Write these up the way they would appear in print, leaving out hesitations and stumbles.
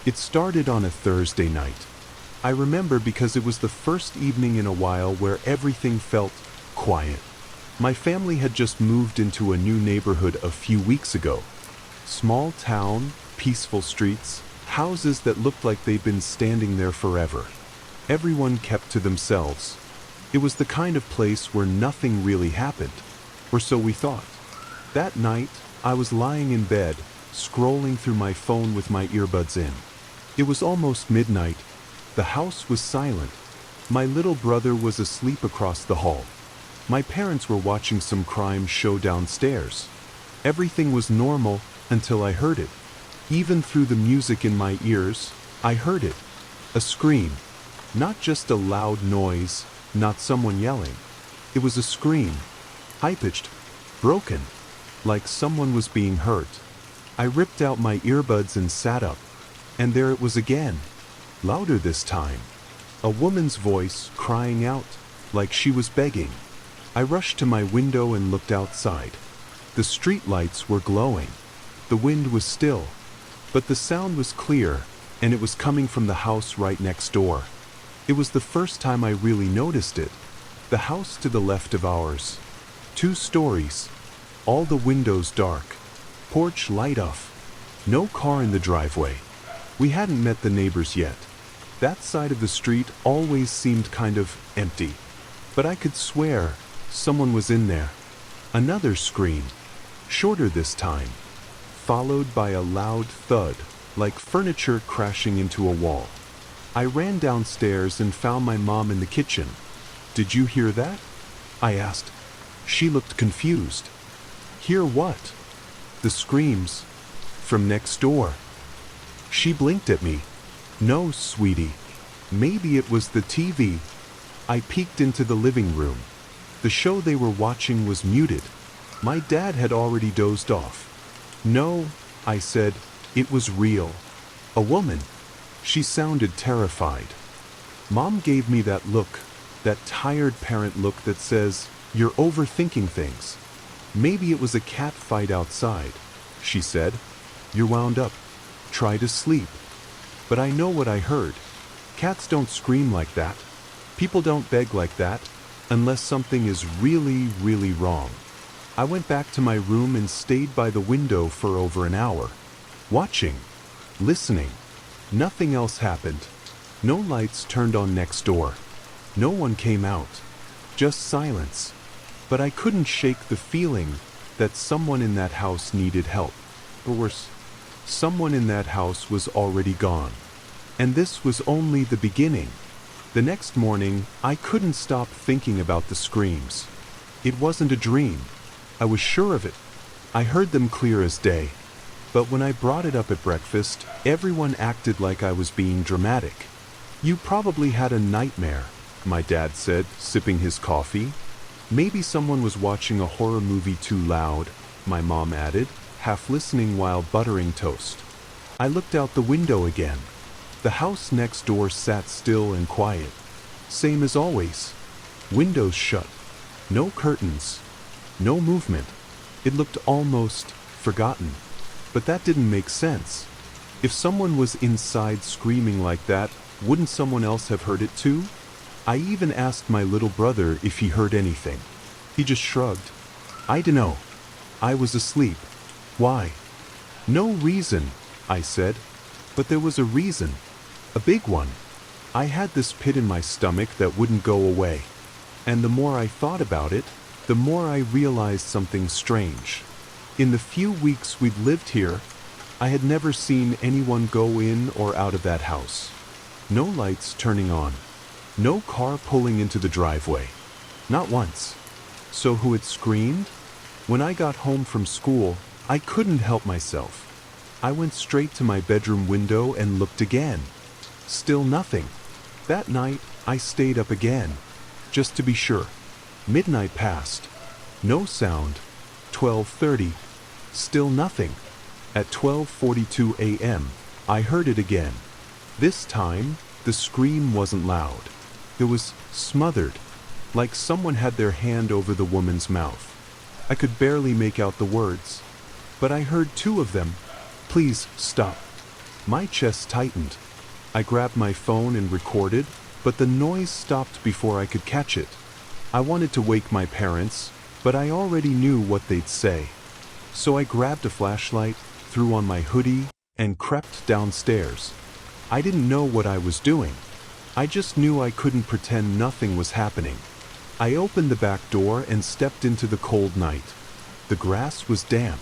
It started on a Thursday night. I remember because it was the first evening in a while where everything felt quiet. My family had just moved into a new neighborhood a few weeks ago. Small town, peaceful streets, houses that looked like they'd been standing there forever. Everyone kept to themselves. It was the kind of place where nothing really happened, or so we thought. That night, I was lying in bed, scrolling through my phone with my earbuds in. It was almost midnight. The house was silent. My little brother was asleep across the hall. My parents were watching some crime show downstairs. Everything was normal until I heard it. Even through the music in my ears, I heard it. A scream. Not just a loud noise, not someone yelling. It was a scream. High-pitched, broken, like someone was being hurt. I ripped out my earbuds and sat up. And there it was again. Louder this time. A woman's voice crying out, like she was begging. I rushed to my window and looked outside. The street lights were glowing. The wind was still, but the sound was clear, and it was coming from the house right next door. It was the first time I really noticed it. The house to the left of ours. 2 stories. All the windows dark. Porch light off. No car in the driveway. We hadn't met the neighbors yet. That side of the street always seemed kind of empty. But I could swear someone was in there. Another scream. Shorter this time. Followed by a loud thud, like furniture crashing into a wall. I ran downstairs and found my mom in the kitchen. "Did you hear that?" I asked. She looked confused. "Hear what?" "The screams. From next door." She blinked at me. "No, sweetie. Maybe it was the TV." I peeked into the living room. The show they were watching was muted. My dad had already dozed off. "No," I said, "it was real. A woman." She sounded terrified. Mom gave me that look, that tired parent look that says, "You're overthinking things." "Maybe it was a cat fight outside," she said. "You're wound up. Try to sleep." But I know what I heard. Cats don't scream like that. People don't beg like that, unless something is really, really wrong. I went back to my room and stayed by the window for over an hour. Watching. Listening. Nothing else happened. No lights turned on next door. No one came out. Just silence. But I couldn't shake the feeling that someone in that house needed help. Or worse, someone in that house was already gone. And this was only the beginning. The next morning, I couldn't stop thinking about the screams. It wasn't a dream. I was sure of it. I heard them clear as day. But when I brought it up at breakfast, everyone acted like I was being dramatic. "You probably had a nightmare," my dad said, sipping his coffee. "Maybe someone was watching a horror movie too loud," my mom added, half listening while buttering toast. I looked out the window again. The house next door sat still and quiet. Same as always. Windows shut. No curtains. No movement. It looked almost forgotten. But that didn't make sense. If someone was inside screaming like that, wouldn't someone else have heard it too? I even asked my little brother if he heard anything. He just shrugged. "I dunno. I was asleep." "Why?" "No reason," I said. But there was a reason. A big one. I had this pit in my stomach that wouldn't go away. And the more I thought about it, the more I realized something strange. In the few weeks we'd lived here, I had never seen anyone go in or out of that house. No lights turning on. No car pulling into the driveway. Not once. So who had screamed? When I got home from school, I couldn't help myself. I went straight to my bedroom window and looked again. Still nothing. That night, I stayed up again, just to be sure. Midnight passed. No sound. 12:30. Still nothing. At 12:42 a.m., I heard it again. This time, the scream wasn't loud. It was smothered, like someone had their hand over the woman's mouth. I could barely make out the words, but I heard 2 of them. "Please, stop. My chest tightened. I grabbed my phone and recorded, but the noise stopped before I could catch it. I wanted to wake my parents, but I already knew what they'd say. So I grabbed a flashlight, threw on my hoodie, and crept downstairs. I didn't know what I was doing. I just knew I couldn't pretend nothing was happening. I opened the back door and stepped into the cold night. The grass was damp.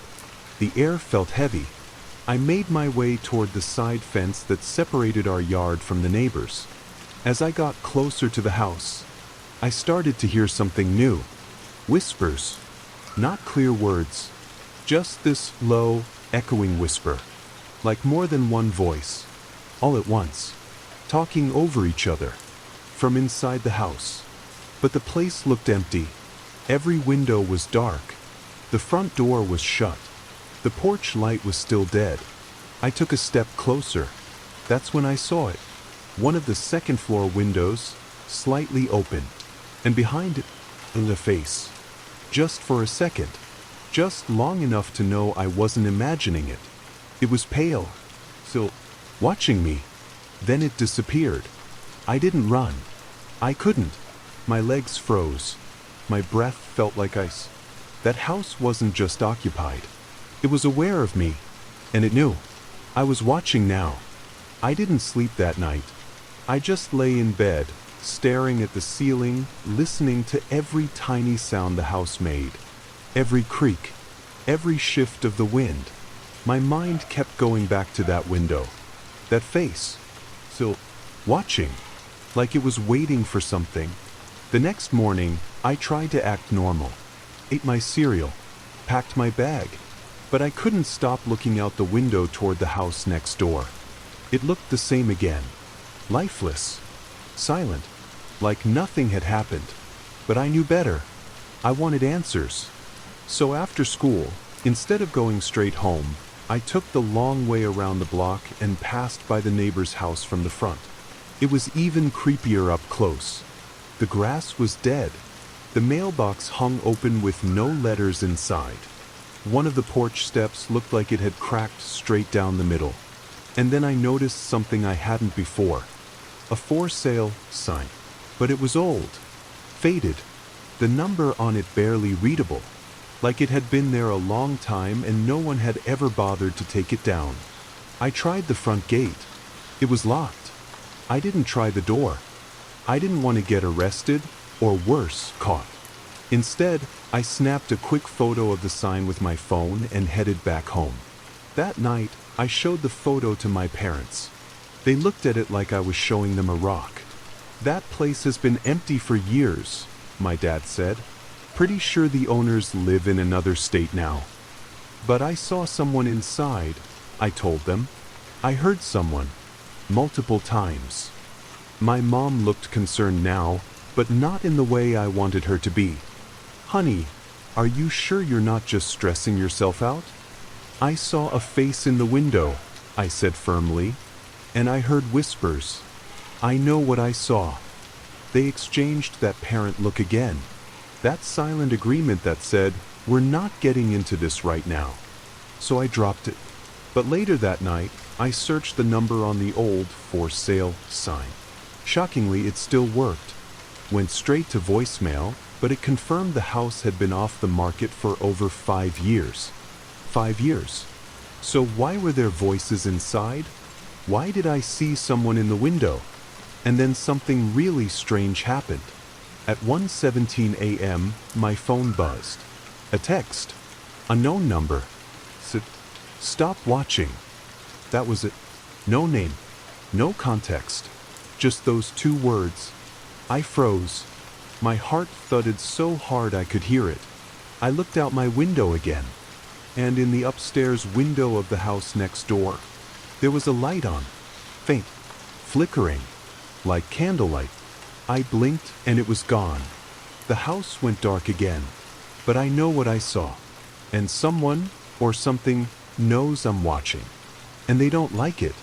The air felt heavy. I made my way toward the side fence that separated our yard from the neighbors. As I got closer to the house, I started to hear something new. Whispers. Not clear words. Just this low, echoing whisper. Like more than one voice. All at once. Talking over each other. From inside the house. But the place looked empty. Every window was dark. The front door was shut. The porch light was still dead. I took a step closer. That's when I saw it. One of the second floor windows, slightly open. And behind it, in the face. Just for a second. Just long enough to know I wasn't imagining it. It was pale. Still watching me. Then it disappeared. I didn't run. I couldn't. My legs froze. My breath felt like ice. That house wasn't just occupied. It was aware of me, and it knew. I was watching now. I didn't sleep that night. I just lay in bed, staring at the ceiling, listening to every tiny sound the house made. Every creak, every shift of the wind. My mind kept going back to that window. That face. Still watching, like it was waiting for something. The next morning, I tried to act normal. Ate my cereal, packed my bag. But I couldn't stop looking out the window toward the house next door. It looked the same again. Lifeless. Silent. Like nothing had happened. But I knew better. I wanted answers. So after school, instead of going straight home, I took the long way around the block and passed by the neighbor's house from the front. It was even creepier up close. The grass was dead. The mailbox hung open with no letters inside. One of the porch steps looked like it had cracked straight down the middle. And then I noticed something I hadn't before. A for sale sign. But it was old. Faded. The number on it barely readable. Like it had been there a long time and no one had ever bothered to take it down. I tried the front gate. It was locked. I didn't try the door. I didn't want to get arrested, or worse, caught. Instead, I snapped a quick photo of the sign with my phone and headed back home. That night, I showed the photo to my parents. They looked at it like I was showing them a rock. That place has been empty for years, my dad said. Pretty sure the owners live in another state now. But I saw someone inside, I told them. I heard someone. Multiple times. My mom looked concerned now, but not in the way I wanted her to be. Honey, are you sure you're not just stressing yourself out? I saw a face in the window, I said firmly, and I heard whispers. I know what I saw. They exchanged that parent look again. That silent agreement that said, we're not getting into this right now. So I dropped it. But later that night, I searched the number on the old for sale sign. Shockingly, it still worked. Went straight to voicemail, but it confirmed the house had been off the market for over 5 years. 5 years. So why were there voices inside? Why did I see someone in the window? And then something really strange happened. At 1:17 a.m., my phone buzzed. A text. Unknown number. Said, "Stop watching." That was it. No name. No context. Just those 2 words. I froze. My heart thudded so hard I could hear it. I looked out my window again. And in the upstairs window of the house next door, there was a light on. Faint. Flickering. Like candlelight. I blinked and it was gone. The house went dark again. But I know what I saw. And someone, or something, knows I'm watching. And they don't like it.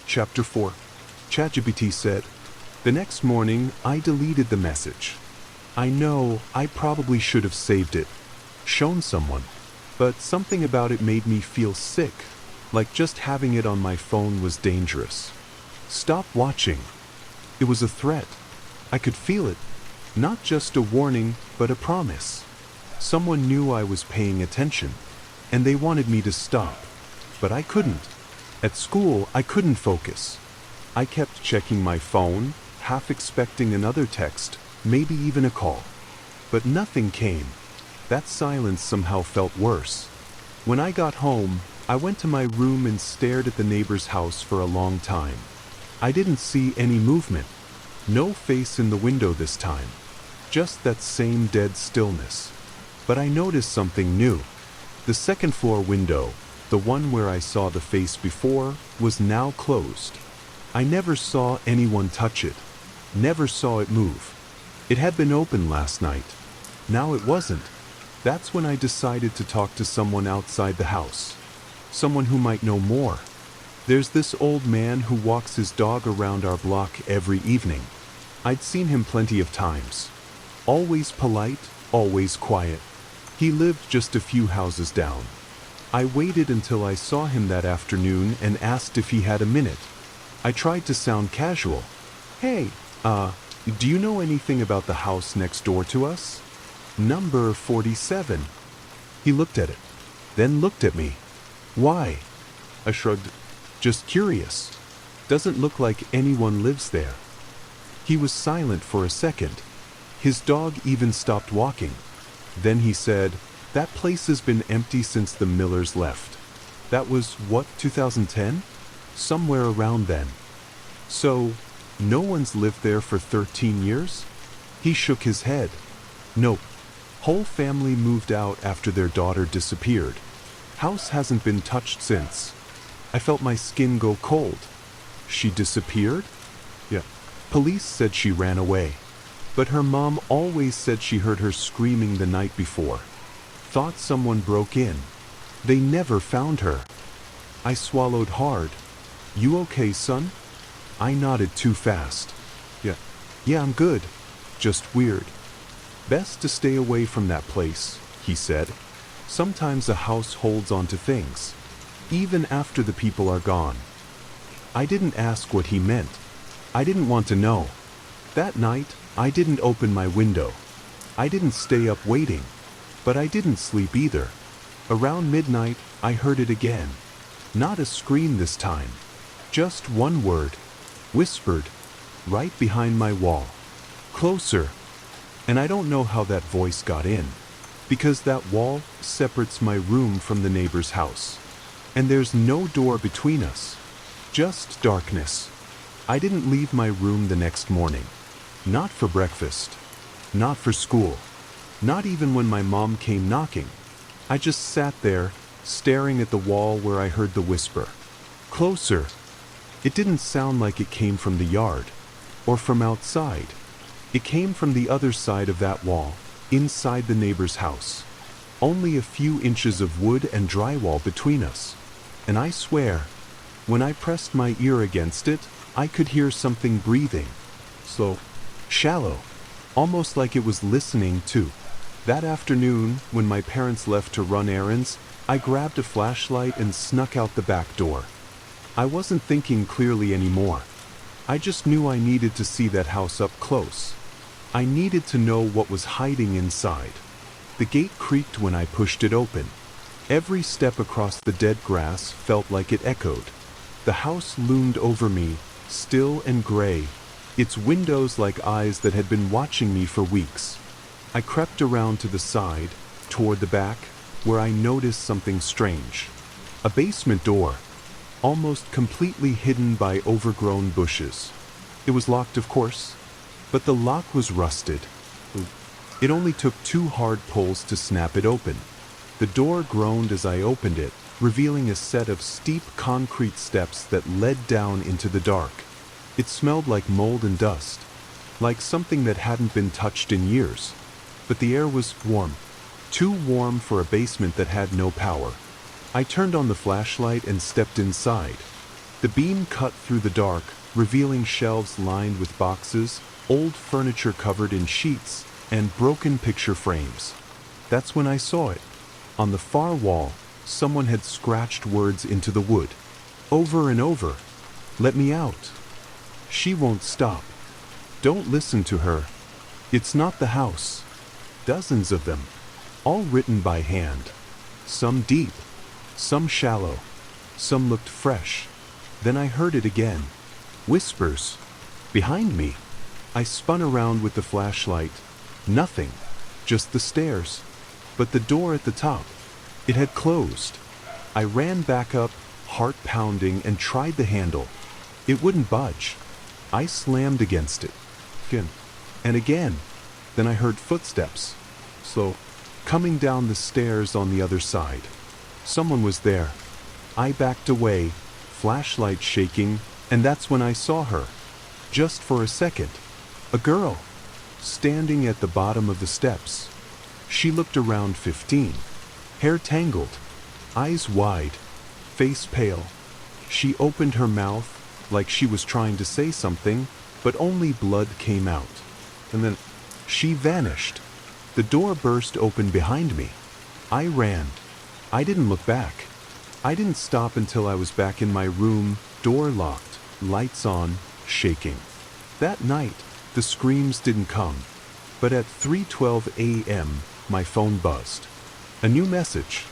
Chapter 4. ChatGPT said, the next morning, I deleted the message. I know I probably should have saved it, shown someone, but something about it made me feel sick, like just having it on my phone was dangerous. Stop watching. It was a threat. I could feel it. Not just a warning, but a promise. Someone knew I was paying attention, and they wanted me to stop. But I couldn't. At school, I couldn't focus. I kept checking my phone, half expecting another text, maybe even a call. But nothing came. That silence somehow felt worse. When I got home, I went to my room and stared at the neighbor's house for a long time. I didn't see any movement. No face in the window this time. Just that same dead stillness. But I noticed something new. The second floor window, the one where I saw the face before, was now closed. I never saw anyone touch it. Never saw it move. It had been open last night. Now it wasn't. That's when I decided to talk to someone outside the house. Someone who might know more. There's this old man who walks his dog around our block every evening. I'd seen him plenty of times. Always polite, always quiet. He lived just a few houses down. I waited until I saw him that afternoon and asked if he had a minute. I tried to sound casual. Hey, do you know anything about the house next door to us? Number 47. He looked at it, then looked at me. Why? I shrugged. Just curious. Doesn't look like anyone lives there. He was silent for a second. His dog even stopped walking. Then he said, "That place has been empty since the Millers left." That was, what, 2010? Somewhere around then. So, no one's lived there for 13 years? He shook his head. Nope. Whole family moved out after their daughter disappeared. House hasn't been touched since. I felt my skin go cold. She disappeared? Yeah. Police said she ran away. But her mom always said she heard her screaming the night before. Thought someone broke in. They never found her. I swallowed hard. You okay, son? I nodded too fast. Yeah, I'm good. Just weird. Best to stay away from that place, he said. Sometimes a house holds on to things, even after the people are gone. I didn't ask what he meant. I didn't want to know. That night, I didn't open my window. I didn't stay up waiting. But I didn't sleep either. Around midnight, I heard it again. Not a scream this time. Just one word. Whispered. Right behind my wall. Closer. And I don't know how that voice got in. Because that wall separates my room from the neighbor's house. And there's no door between us. Just darkness. I didn't leave my room the next morning. Not for breakfast. Not for school. Not even when my mom came knocking. I just sat there, staring at the wall where I heard the whisper. Closer. It didn't sound like it came from the yard. Or from outside. It came from the other side of that wall, inside the neighbor's house. Only a few inches of wood and drywall between us. And I swear, when I pressed my ear against it, I could hear something breathing. Slow. Shallow. Almost like it was listening too. That afternoon, when my parents left to run errands, I grabbed a flashlight and snuck out the back door. I wasn't thinking clearly anymore. I just knew I needed to see that house up close. I needed to know what was hiding inside. The gate creaked when I pushed it open. Every step across the dead grass felt like it echoed. The house loomed over me, still and gray, its windows like eyes that had been watching me for weeks. I crept around to the side, toward the back, where I noticed something strange. A basement door, almost completely hidden by overgrown bushes. It was locked, of course, but the lock was rusted. It only took 2 hard pulls to snap it open. The door groaned as I opened it, revealing a set of steep concrete steps that led down into the dark. It smelled like mold and dust, like something that hadn't been touched in years. But the air was warm, too warm for a basement that had no power. I turned on the flashlight and stepped inside. The beam cut through the dark, revealing shelves lined with boxes, old furniture covered in sheets, and broken picture frames. That's when I saw it. On the far wall, someone had scratched words into the wood. Over and over. Let me out. She won't stop. Don't listen to her. It's not the house. Dozens of them. All written by hand. Some deep. Some shallow. Some looked fresh. Then I heard it again. Whispers. Behind me. I spun around with the flashlight. Nothing. Just the stairs. But the door at the top. It had closed. I ran back up, heart pounding, and tried the handle. It wouldn't budge. I slammed against it. Again. And again. Then I heard footsteps. Slow. Coming down the stairs on the other side. Someone was there. I backed away, flashlight shaking, and that's when I saw her. Just for a second. A girl. Standing at the bottom of the steps. She looked around 15. Hair tangled. Eyes wide. Face pale. She opened her mouth, like she was trying to say something, but only blood came out. And then she vanished. The door burst open behind me. I ran. I didn't look back. I didn't stop until I was back in my room, door locked, lights on, shaking. That night, the screams didn't come. But at 3:12 a.m., my phone buzzed. A new message.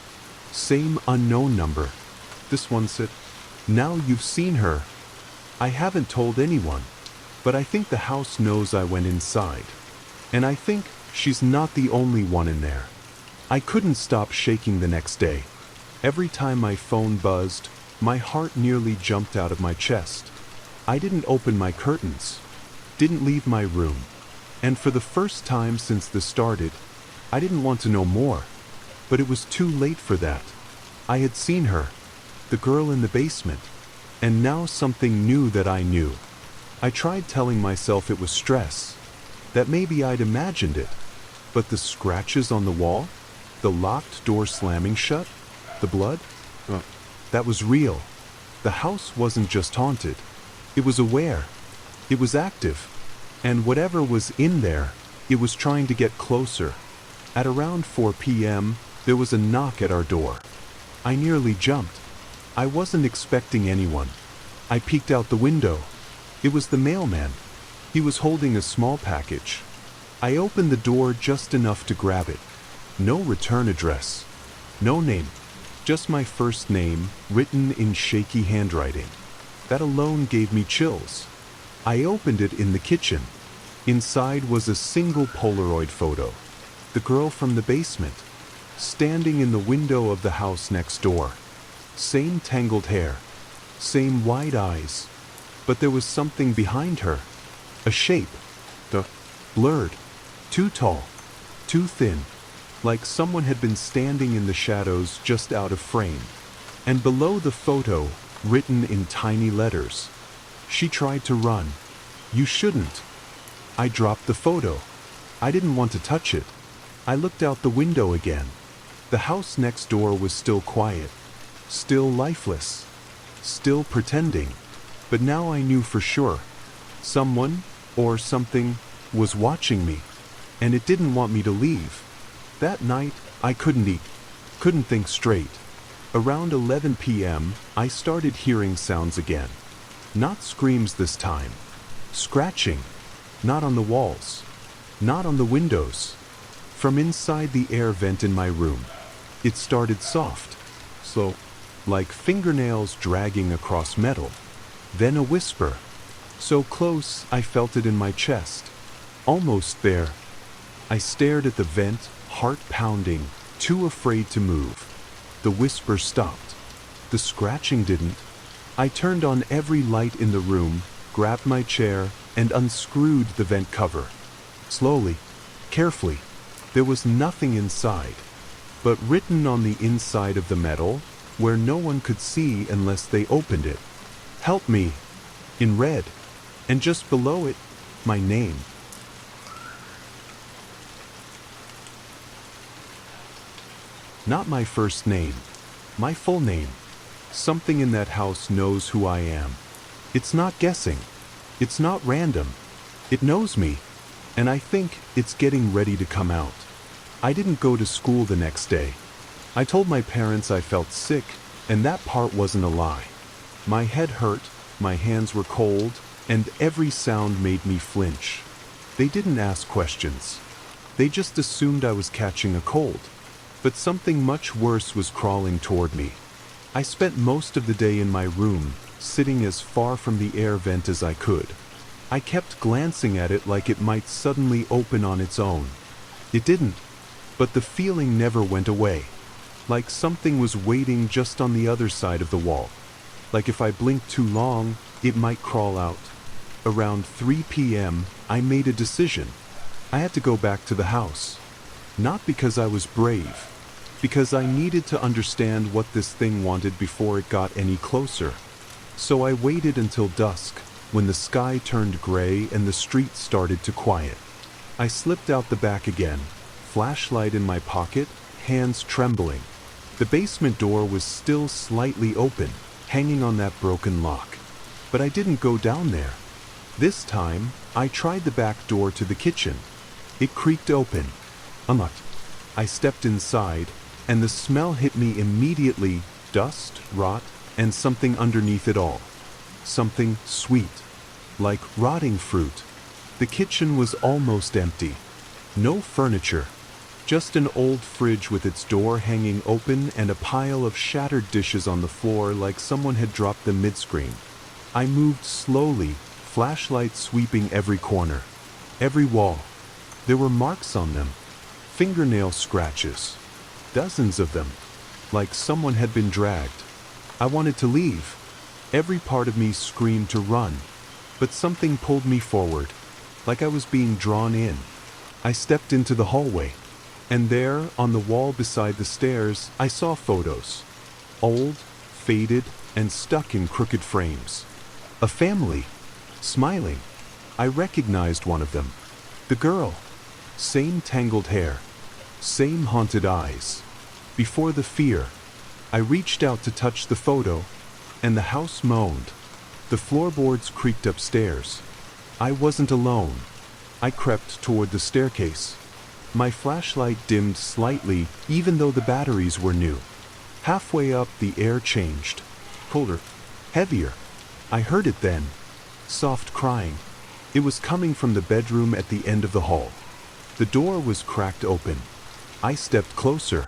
Same unknown number. This one said, "Now you've seen her." I haven't told anyone, but I think the house knows I went inside. And I think she's not the only one in there. I couldn't stop shaking the next day. Every time my phone buzzed, my heart nearly jumped out of my chest. I didn't open my curtains, didn't leave my room. And for the first time since this started, I didn't want to know more. But it was too late for that. I had seen her, the girl in the basement, and now something new that I knew. I tried telling myself it was stress, that maybe I'd imagined it. But the scratches on the wall, the locked door slamming shut, the blood, that was real. The house wasn't just haunted. It was aware. It was active. And whatever was in there, it was trying to get closer. At around 4 p.m., there was a knock at our door. I nearly jumped. I wasn't expecting anyone. I peeked out the window. It was the mailman. He was holding a small package. I opened the door just enough to grab it. No return address. No name. Just my first name, written in shaky handwriting. That alone gave me chills. I opened it in the kitchen. Inside was a single Polaroid photo. The girl from the basement, standing in the window of the house next door. Same tangled hair, same wide eyes, but there was something behind her. A shape, blurred, too tall, too thin, like someone had been standing in the shadows just out of frame. And below the photo, written in tiny letters, "She tried to run. You shouldn't." I dropped the photo. I didn't want to touch it. I looked out the window again. The house next door was still quiet, still lifeless, still pretending. But now I knew for sure. Someone, or something, was watching me, and it didn't want me to leave. That night, I couldn't eat, couldn't think straight. Around 11 p.m., I started hearing sounds again. Not screams this time. Scratching. Not on the walls. Not on the windows. From inside the air vent in my room. It started soft, slow, like fingernails dragging across metal. Then a whisper. So close, I felt it in my chest. Almost there. I stared at the vent, heart pounding, too afraid to move. The whisper stopped. The scratching didn't. I turned on every light in the room, grabbed my chair, and unscrewed the vent cover. Slowly, carefully. There was nothing inside. But written on the inside of the metal, where no one could see unless they opened it, "Help me," in red. And just below it, my name. Not my first name. My full name. Something in that house knows who I am. It's not guessing. It's not random. It knows me. And I think it's getting ready to come out. I didn't go to school the next day. I told my parents I felt sick, and that part wasn't a lie. My head hurt, my hands were cold, and every sound made me flinch. They didn't ask questions. They just assumed I was catching a cold. But something much worse was crawling toward me. I spent most of the day in my room, sitting as far from the air vent as I could. I kept glancing at it like it might suddenly open on its own. It didn't, but the feeling never went away. Like something was waiting just on the other side of the wall. Like if I blinked too long, it might crawl out. Around 3 p.m., I made a decision. I had to go back to the house. Not because I was brave, because I needed to understand what this thing wanted before it got any closer. So I waited until dusk, when the sky turned gray and the street started to quiet. I slipped out the back again, flashlight in my pocket, hands trembling. The basement door was still slightly open, hanging on that broken lock. But I didn't go down there. This time, I tried the back door to the kitchen. It creaked open. Unlocked. I stepped inside, and the smell hit me immediately, dust, rot, and something underneath it all. Something sweet, like rotting fruit. The kitchen was almost empty. No furniture, just an old fridge with its door hanging open and a pile of shattered dishes on the floor like someone had dropped them mid-scream. I moved slowly, flashlight sweeping every corner, every wall. There were marks on them, fingernail scratches, dozens of them, like someone had been dragged. I wanted to leave. Every part of me screamed to run, but something pulled me forward, like I was being drawn in. I stepped into the hallway, and there, on the wall beside the stairs, I saw photos. Old, faded, and stuck in crooked frames. A family, smiling. I recognized one of them. The girl. Same tangled hair. Same haunted eyes. Before the fear, I reached out to touch the photo, and the house moaned. The floorboards creaked upstairs. I wasn't alone. I crept toward the staircase. My flashlight dimmed slightly, even though the batteries were new. Halfway up, the air changed. Colder. Heavier. I heard it then. Soft crying. It was coming from the bedroom at the end of the hall. The door was cracked open. I stepped closer.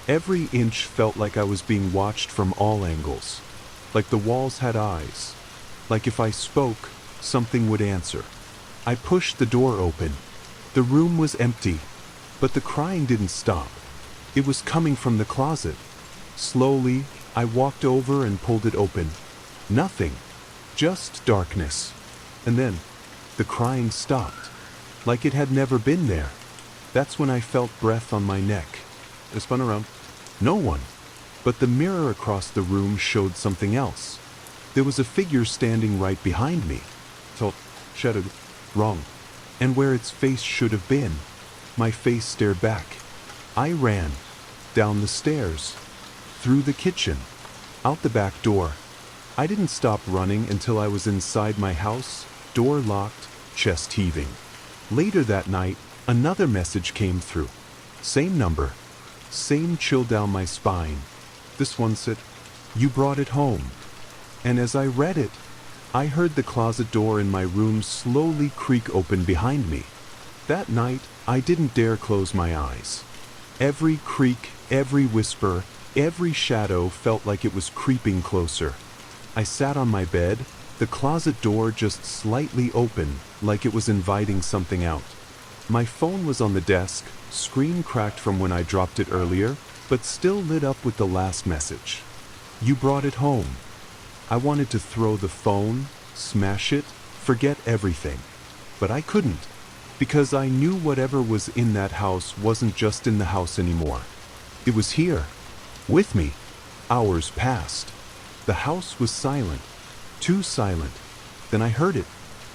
Every inch felt like I was being watched from all angles. Like the walls had eyes. Like if I spoke, something would answer. I pushed the door open. The room was empty, but the crying didn't stop. It was coming from the closet. Slowly, I walked over and pulled it open. Nothing. Just darkness. And then, the crying stopped. Like it had never been there. That's when I felt breath on my neck. I spun around. No one. But the mirror across the room showed something else. There was a figure standing right behind me. Tall, shadowed, wrong. And where its face should have been, my face stared back. I ran. Down the stairs. Through the kitchen. Out the back door. I didn't stop running until I was inside my house, door locked, chest heaving. Later that night, another message came through. Same number. Same chill down my spine. This one said, "You brought it home." And as I read it, I heard the closet door in my room slowly creak open behind me. That night, I didn't dare close my eyes. Every creak, every whisper, every shadow felt like it was creeping closer. I sat on my bed, the closet door just slightly open, like it was inviting something out. My phone was on the desk, screen cracked from when I dropped it earlier, but still lit up with the last message. "You brought it home." I wanted to throw the phone, smash it, forget everything. But I couldn't, because I knew whatever was in that house wasn't just in the house anymore. It was here, with me. Hours passed. The house was silent, too silent. Then I heard it.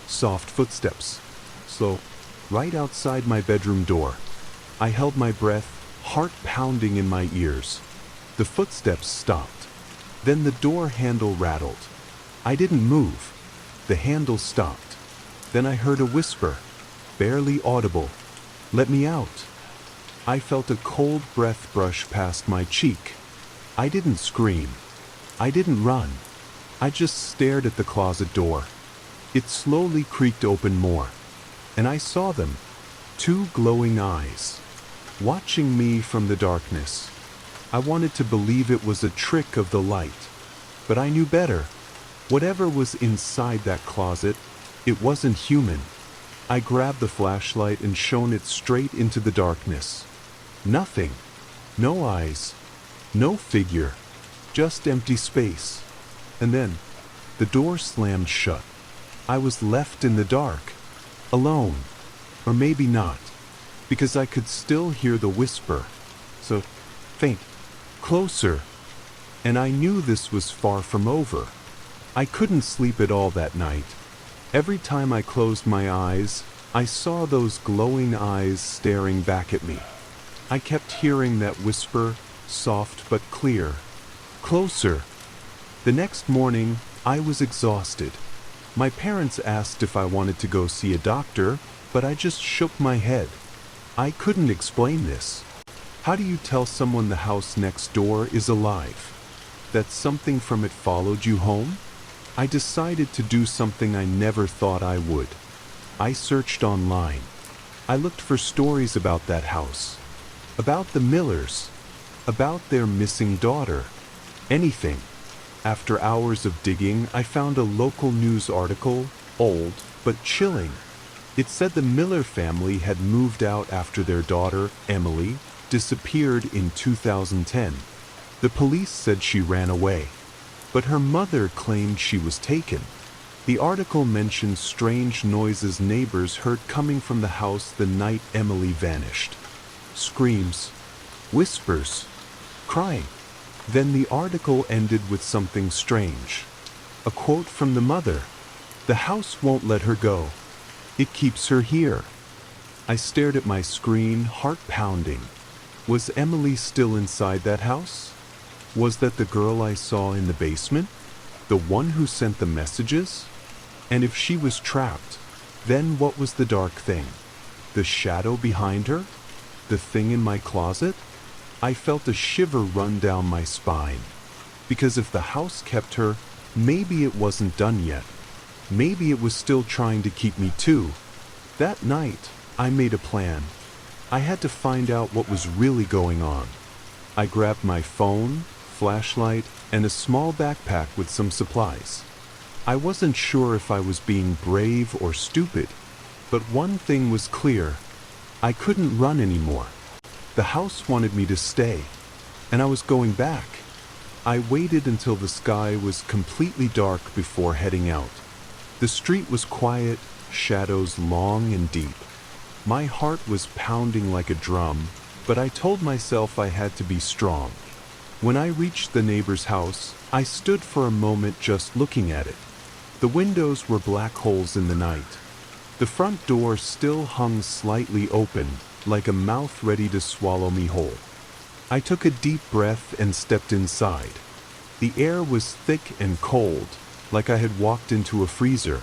Soft footsteps. Slow, right outside my bedroom door. I held my breath, heart pounding in my ears. The footsteps stopped. Then the door handle rattled. I didn't move. The handle stopped. Then I heard a whisper, barely audible. "Let me out." I felt a cold breath brush past my cheek. I didn't scream. I didn't run. I just stared at the closet door. It slowly creaked open more, and I saw them, two glowing eyes, watching me from the darkness. I wanted to believe it was a trick of the light, but I knew better. Whatever was inside that closet, it wasn't human. I grabbed the flashlight and shone it straight into the darkness. Nothing. No eyes. No figure. Just empty space. And then, the door slammed shut. I was left in the dark. Alone. Or maybe not. Because I could still hear the whisper. So, faint. Closer. And I knew this was far from over. I couldn't sleep at all that night. Every time I closed my eyes, I saw those glowing eyes staring back at me. I kept hearing that whisper, soft but clear. Closer. The next morning, I was exhausted. My parents asked if I wanted to go see a doctor, but I just shook my head. I couldn't explain this. How do you tell someone the house next door is alive? That something from it followed you home? I decided to do something I never thought I would. I searched online. I looked for stories about that house. About the Millers. About their missing daughter. Anything. After hours of digging, I found a local news article, old but chilling. It said the Miller family had moved out after their daughter, Emily, disappeared in 2010. The police said she ran away, but her mother claimed she was taken. The article mentioned strange noises neighbors heard coming from the house the night Emily vanished. Screams, whispers, crying. Then the article ended with something strange. A quote from the mother. "The house won't let her go. It keeps her here." I stared at my screen, heart pounding. Was Emily still inside that house? Was that the girl I saw in the basement? The one who sent the messages? And if she was trapped, then what was the dark thing? The shadow behind her? The thing in my closet? I felt a shiver run down my spine. Because if the house kept her, maybe it wasn't done yet. Maybe it was still trying to keep me too. That night, I made a plan. I had to find out what was really going on. I grabbed my phone, flashlight, and a small backpack with some supplies. I wasn't sure if I was being brave or stupid, but one thing was clear. I couldn't run anymore. The house wanted me to stay, and I was going back. I waited until the sky was completely dark before heading out. The street was quiet, shadows long and deep. My heart was pounding like a drum, but I told myself I had to be strong. When I reached the neighbor's house, I stood for a moment just looking at it. The windows were black holes in the night. The front door still hung slightly open, like a mouth ready to swallow me whole. I took a deep breath and stepped inside. The air was thick and cold, like I had walked into a freezer.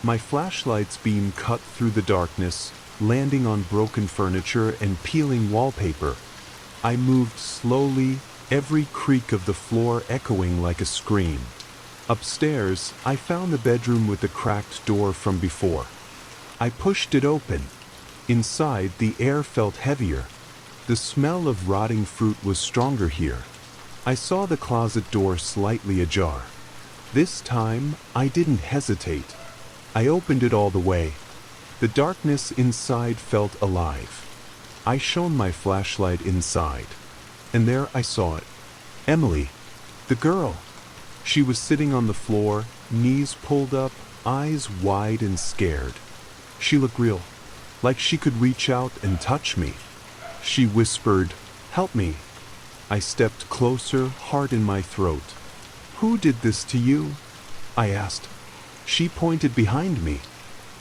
My flashlight's beam cut through the darkness, landing on broken furniture and peeling wallpaper. I moved slowly, every creak of the floor echoing like a scream. Upstairs, I found the bedroom with the cracked door from before. I pushed it open. Inside, the air felt heavier. The smell of rotting fruit was stronger here. I saw the closet door slightly ajar. This time, I didn't hesitate. I opened it all the way. The darkness inside felt alive. I shone my flashlight inside, and there I saw it. Emily, the girl. She was sitting on the floor, knees pulled up, eyes wide and scared. She looked real, like she could reach out and touch me. She whispered, "Help me." I stepped closer, heart in my throat. "Who did this to you?" I asked. She pointed behind me.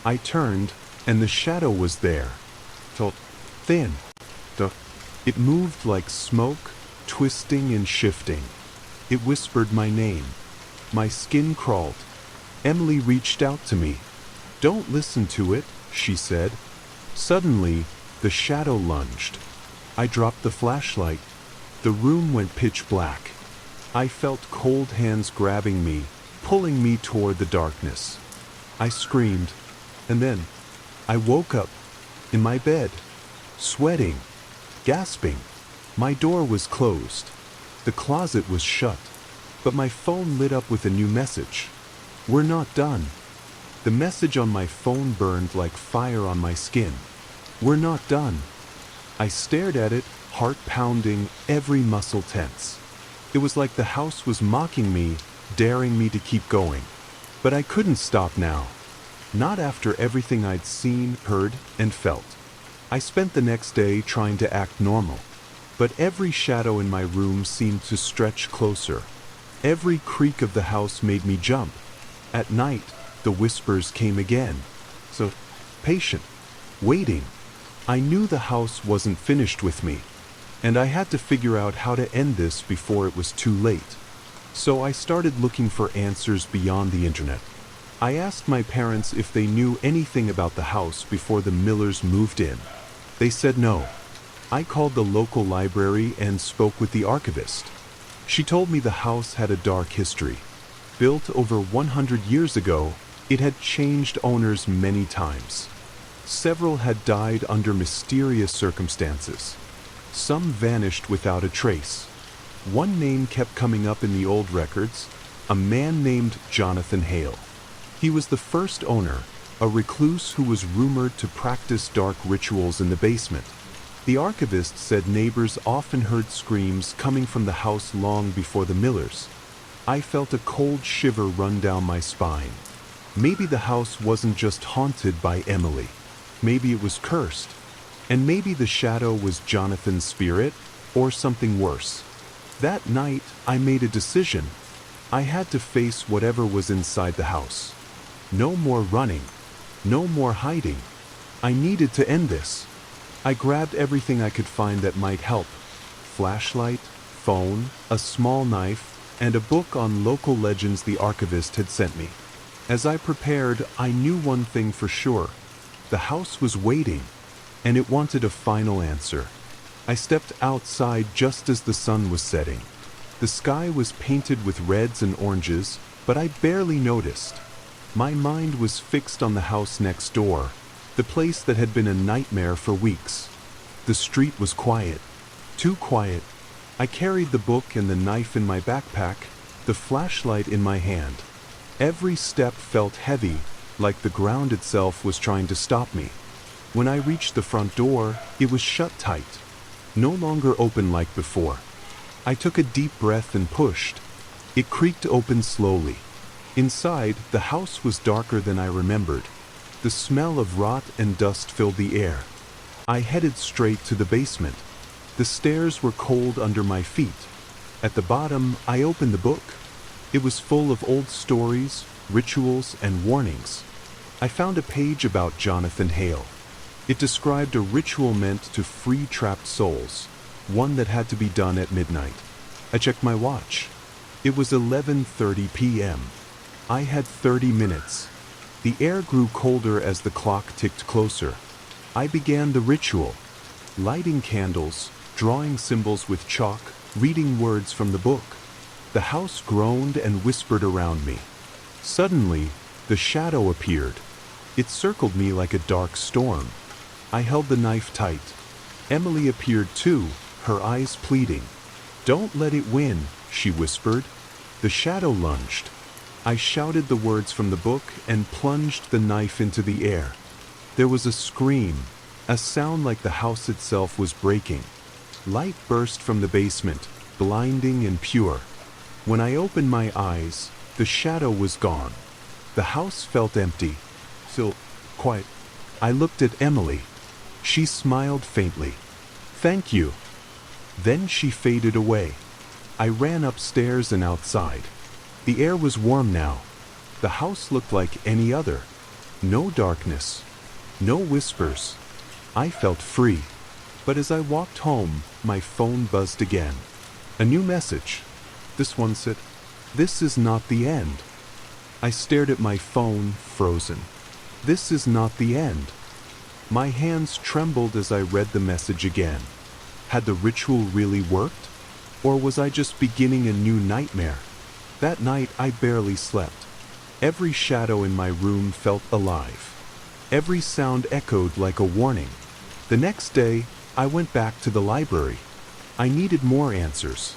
I turned, and the shadow was there. Felt thin. It moved like smoke, twisting and shifting. It whispered my name. My skin crawled. Emily reached out to me. "Don't listen to it," she said. Suddenly, the shadow lunged. I dropped the flashlight. The room went pitch black. I felt cold hands grabbing me, pulling me toward the darkness. I screamed, and then I woke up in my bed, sweating, gasping. My door was closed. The closet was shut, but my phone lit up with a new message. "We're not done." The message on my phone burned like fire on my skin. "We're not done." I stared at it, heart pounding, every muscle tense. It was like the house was mocking me, daring me to keep going. But I couldn't stop now. Not after everything I'd seen, heard, and felt. I spent the next day trying to act normal. But every shadow in my room seemed to stretch closer. Every creak of the house made me jump. At night, the whispers came again. So, patient, waiting. I knew the house wasn't finished with me, and I had to figure out how to end this before it was too late. So I started looking for answers beyond the internet. I asked my parents if they knew anything about the house before the Millers moved in. They said no. I called the local library and spoke with the archivist. She told me the house had a dark history. Built over 100 years ago, it had changed owners many times. Several had died under mysterious circumstances. Some vanished without a trace. One name kept coming up in the old records, a man named Jonathan Hale. He was the first owner, a recluse who was rumored to practice dark rituals in the basement. The archivist said neighbors often heard screams coming from the house long before the Millers. I felt a cold shiver run down my spine. Maybe the house wasn't just haunted by Emily. Maybe it was cursed. And maybe the shadow was Jonathan's spirit, or something worse. That night, I made a decision. I had to face whatever was inside the house. No more running. No more hiding. I needed to end this. I grabbed everything I could find that might help. Flashlight, phone, a small knife, and a book on local legends the archivist had sent me. As I prepared, I knew one thing for sure. The house was waiting, and it wanted a final answer. I stepped outside just as the sun was setting. The sky was painted with reds and oranges, but I barely noticed. My mind was fixed on the house next door, the place that had been a nightmare for weeks. The street was quiet, too quiet. I carried the book and the knife in my backpack, the flashlight in my hand. Every step felt heavy, like the ground itself was trying to stop me. When I reached the front door, it was shut tight, no longer open like before. I took a deep breath and pushed. It creaked open slowly. Inside, the house was darker than I remembered. The smell of rot and dust filled the air. I headed straight to the basement. The stairs were cold under my feet. At the bottom, I opened the book. It was full of old stories, rituals, and warnings. I found a page about Jonathan Hale. It described a ritual meant to free trapped souls, one that had to be done at midnight. I checked my watch. It was 11:30 p.m. I had 30 minutes. The air grew colder as the clock ticked closer. I began the ritual, lighting candles, drawing symbols with chalk, reading words from the book. The house groaned and whispered around me. Suddenly, the shadow appeared. It circled me like a dark storm. I held the knife tight. Emily appeared too, her eyes pleading. "Don't let it win," she whispered. The shadow lunged. I shouted the words from the book and plunged the knife into the air. There was a scream, a sound like the house itself was breaking. Light burst from the basement, blinding and pure. When I opened my eyes, the shadow was gone. The house felt empty, still quiet. I looked at Emily. She smiled faintly. "Thank you." Then she faded away. I ran upstairs and outside. The air was warm now. The house looked like any other. No darkness. No whispers. I felt free. But as I walked home, my phone buzzed again. A new message. This one said, "This is not the end." I stared at my phone, frozen. This is not the end. My hands trembled as I read the message again. Had the ritual really worked? Or was I just beginning a new nightmare? That night I barely slept. Every shadow in my room felt alive. Every sound echoed like a warning. The next day, I went back to the library. I needed more answers.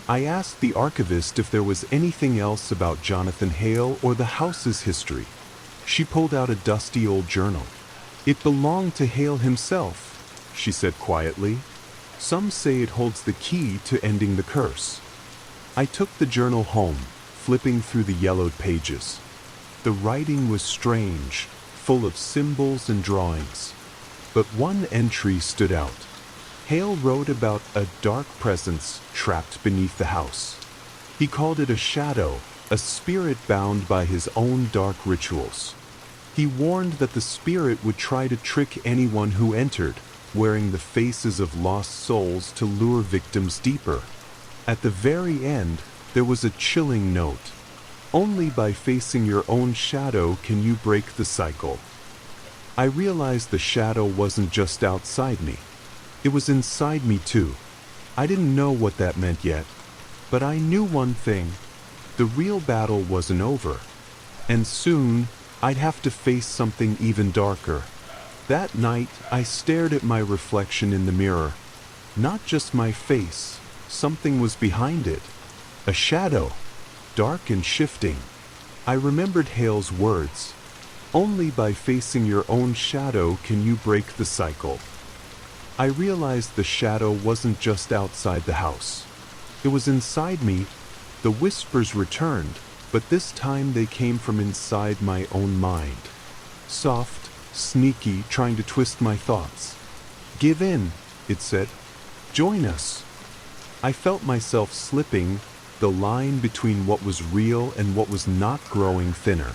I asked the archivist if there was anything else about Jonathan Hale or the house's history. She pulled out a dusty old journal. "It belonged to Hale himself," she said quietly. "Some say it holds the key to ending the curse." I took the journal home, flipping through the yellowed pages. The writing was strange, full of symbols and drawings. But one entry stood out. Hale wrote about a dark presence trapped beneath the house. He called it a shadow, a spirit bound by his own dark rituals. He warned that the spirit would try to trick anyone who entered, wearing the faces of lost souls to lure victims deeper. At the very end, there was a chilling note. "Only by facing your own shadow can you break the cycle." I realized the shadow wasn't just outside me. It was inside me too. I didn't know what that meant yet, but I knew one thing. The real battle wasn't over. And soon, I'd have to face something even darker. That night, I stared at my reflection in the mirror. Not just my face, something was behind it. A shadow, dark and shifting. I remembered Hale's words. "Only by facing your own shadow can you break the cycle." I realized the shadow wasn't just outside the house. It was inside me. The whispers returned, but this time they came from inside my own mind. Soft, sneaky, trying to twist my thoughts. "Give in," it said. "Join us." I felt myself slipping, the line between what was real and what was not growing thinner.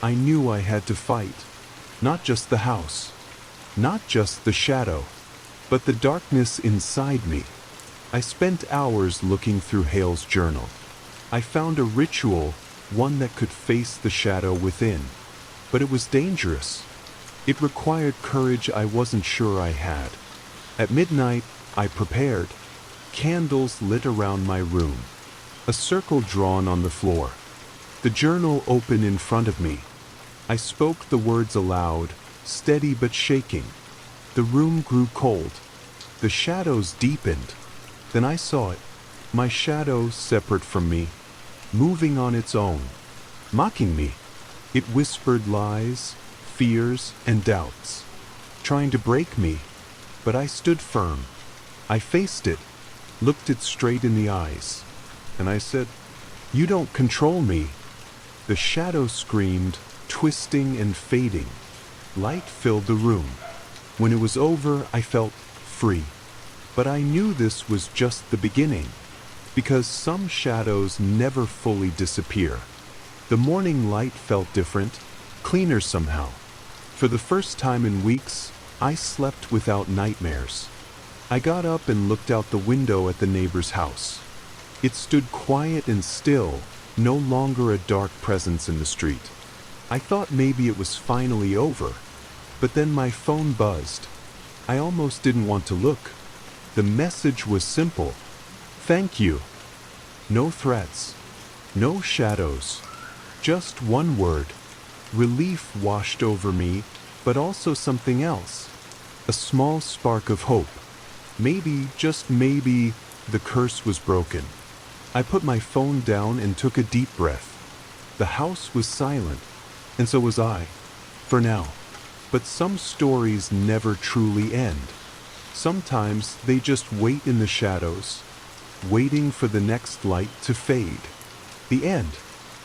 I knew I had to fight. Not just the house. Not just the shadow. But the darkness inside me. I spent hours looking through Hale's journal. I found a ritual, one that could face the shadow within. But it was dangerous. It required courage I wasn't sure I had. At midnight, I prepared. Candles lit around my room. A circle drawn on the floor. The journal open in front of me. I spoke the words aloud, steady but shaking. The room grew cold. The shadows deepened. Then I saw it. My shadow separate from me, moving on its own, mocking me. It whispered lies, fears, and doubts, trying to break me. But I stood firm. I faced it, looked it straight in the eyes, and I said, "You don't control me." The shadow screamed, twisting and fading. Light filled the room. When it was over, I felt free. But I knew this was just the beginning, because some shadows never fully disappear. The morning light felt different, cleaner somehow. For the first time in weeks, I slept without nightmares. I got up and looked out the window at the neighbor's house. It stood quiet and still, no longer a dark presence in the street. I thought maybe it was finally over, but then my phone buzzed. I almost didn't want to look. The message was simple. "Thank you." No threats, no shadows, just one word. Relief washed over me, but also something else. A small spark of hope. Maybe, just maybe, the curse was broken. I put my phone down and took a deep breath. The house was silent, and so was I, for now. But some stories never truly end. Sometimes they just wait in the shadows, waiting for the next light to fade. The end.